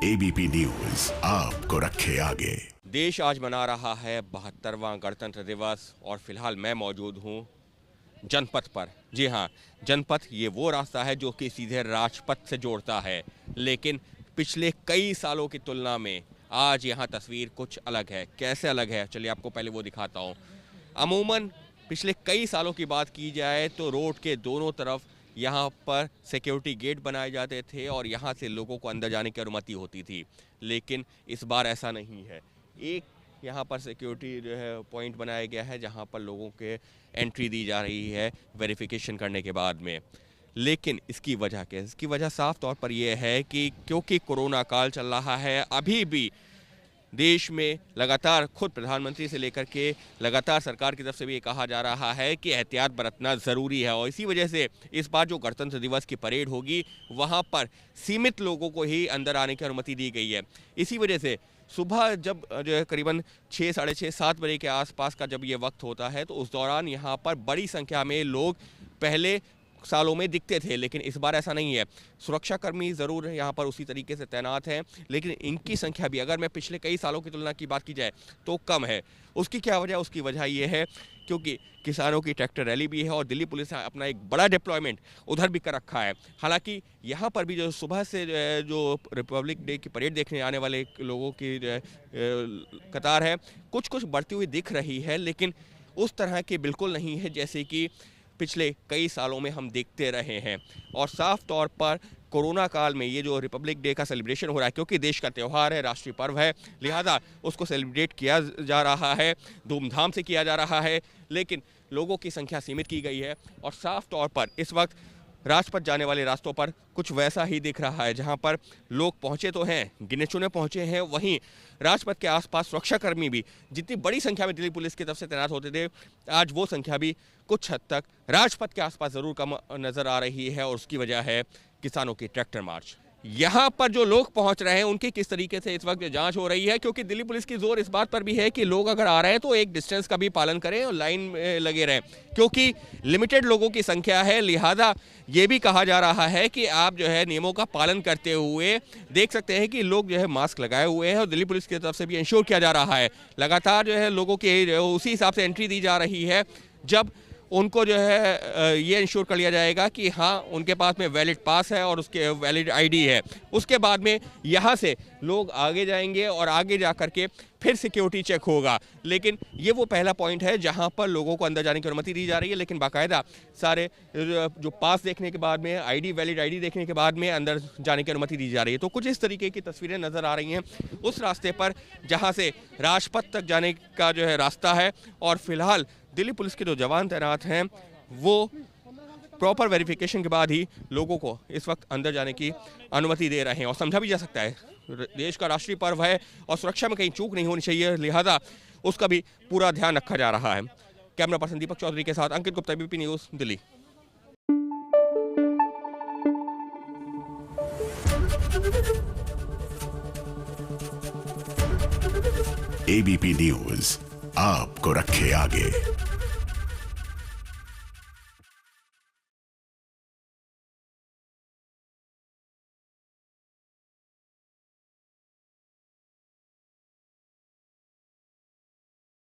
ABP news आपको रखे आगे। देश आज मना रहा है 72वां गणतंत्र दिवस और फिलहाल मैं मौजूद हूँ जनपथ पर। जी हाँ, जनपथ ये वो रास्ता है जो कि सीधे राजपथ से जोड़ता है, लेकिन पिछले कई सालों की तुलना में आज यहाँ तस्वीर कुछ अलग है। कैसे अलग है, चलिए आपको पहले वो दिखाता हूँ। अमूमन पिछले कई सालों की बात की जाए तो रोड के दोनों तरफ यहाँ पर सिक्योरिटी गेट बनाए जाते थे और यहाँ से लोगों को अंदर जाने की अनुमति होती थी, लेकिन इस बार ऐसा नहीं है। एक यहाँ पर सिक्योरिटी जो है पॉइंट बनाया गया है जहाँ पर लोगों के एंट्री दी जा रही है वेरिफिकेशन करने के बाद में। लेकिन इसकी वजह क्या है? इसकी वजह साफ तौर पर यह है कि क्योंकि कोरोना काल चल रहा है, अभी भी देश में लगातार खुद प्रधानमंत्री से लेकर के लगातार सरकार की तरफ से भी ये कहा जा रहा है कि एहतियात बरतना ज़रूरी है। और इसी वजह से इस बार जो गणतंत्र दिवस की परेड होगी वहाँ पर सीमित लोगों को ही अंदर आने की अनुमति दी गई है। इसी वजह से सुबह जब जो है करीबन 6, साढ़े 6, 7 बजे के आसपास का जब ये वक्त होता है तो उस दौरान यहाँ पर बड़ी संख्या में लोग पहले सालों में दिखते थे, लेकिन इस बार ऐसा नहीं है। सुरक्षाकर्मी ज़रूर यहाँ पर उसी तरीके से तैनात हैं, लेकिन इनकी संख्या भी अगर मैं पिछले कई सालों की तुलना की बात की जाए तो कम है। उसकी क्या वजह? उसकी वजह ये है क्योंकि किसानों की ट्रैक्टर रैली भी है और दिल्ली पुलिस ने अपना एक बड़ा डिप्लॉयमेंट उधर भी कर रखा है। हालांकि यहाँ पर भी जो सुबह से जो रिपब्लिक डे की परेड देखने आने वाले लोगों की कतार है कुछ कुछ बढ़ती हुई दिख रही है, लेकिन उस तरह की बिल्कुल नहीं है जैसे कि पिछले कई सालों में हम देखते रहे हैं। और साफ तौर पर कोरोना काल में ये जो रिपब्लिक डे का सेलिब्रेशन हो रहा है, क्योंकि देश का त्यौहार है, राष्ट्रीय पर्व है, लिहाजा उसको सेलिब्रेट किया जा रहा है, धूमधाम से किया जा रहा है, लेकिन लोगों की संख्या सीमित की गई है। और साफ तौर पर इस वक्त राजपथ जाने वाले रास्तों पर कुछ वैसा ही दिख रहा है, जहां पर लोग पहुंचे तो हैं, गिने चुने पहुंचे हैं, वहीं राजपथ के आसपास सुरक्षाकर्मी भी जितनी बड़ी संख्या में दिल्ली पुलिस की तरफ से तैनात होते थे, आज वो संख्या भी कुछ हद तक राजपथ के आसपास ज़रूर कम नज़र आ रही है। और उसकी वजह है किसानों की ट्रैक्टर मार्च। यहाँ पर जो लोग पहुंच रहे हैं उनकी किस तरीके से इस वक्त जांच हो रही है, क्योंकि दिल्ली पुलिस की जोर इस बात पर भी है कि लोग अगर आ रहे हैं तो एक डिस्टेंस का भी पालन करें और लाइन में लगे रहें, क्योंकि लिमिटेड लोगों की संख्या है। लिहाजा ये भी कहा जा रहा है कि आप जो है नियमों का पालन करते हुए देख सकते हैं कि लोग जो है मास्क लगाए हुए हैं और दिल्ली पुलिस की तरफ से भी इंश्योर किया जा रहा है। लगातार जो है लोगों की उसी हिसाब से एंट्री दी जा रही है, जब उनको जो है ये इंश्योर कर लिया जाएगा कि हाँ उनके पास में वैलिड पास है और उसके वैलिड आईडी है। उसके बाद में यहाँ से लोग आगे जाएंगे और आगे जा कर के फिर सिक्योरिटी चेक होगा। लेकिन ये वो पहला पॉइंट है जहाँ पर लोगों को अंदर जाने की अनुमति दी जा रही है, लेकिन बाकायदा सारे जो पास देखने के बाद में आईडी, वैलिड आईडी देखने के बाद में अंदर जाने की अनुमति दी जा रही है। तो कुछ इस तरीके की तस्वीरें नज़र आ रही हैं उस रास्ते पर जहाँ से राजपथ तक जाने का जो है रास्ता है। और फिलहाल दिल्ली पुलिस के जो जवान तैनात हैं वो प्रॉपर वेरिफिकेशन के बाद ही लोगों को इस वक्त अंदर जाने की अनुमति दे रहे हैं। और समझा भी जा सकता है देश का राष्ट्रीय पर्व है और सुरक्षा में कहीं चूक नहीं होनी चाहिए, लिहाजा उसका भी पूरा ध्यान रखा जा रहा है। कैमरा पर्सन दीपक चौधरी के साथ Ankit Gupta, ABP news, Delhi. ABP news आपको रखे आगे।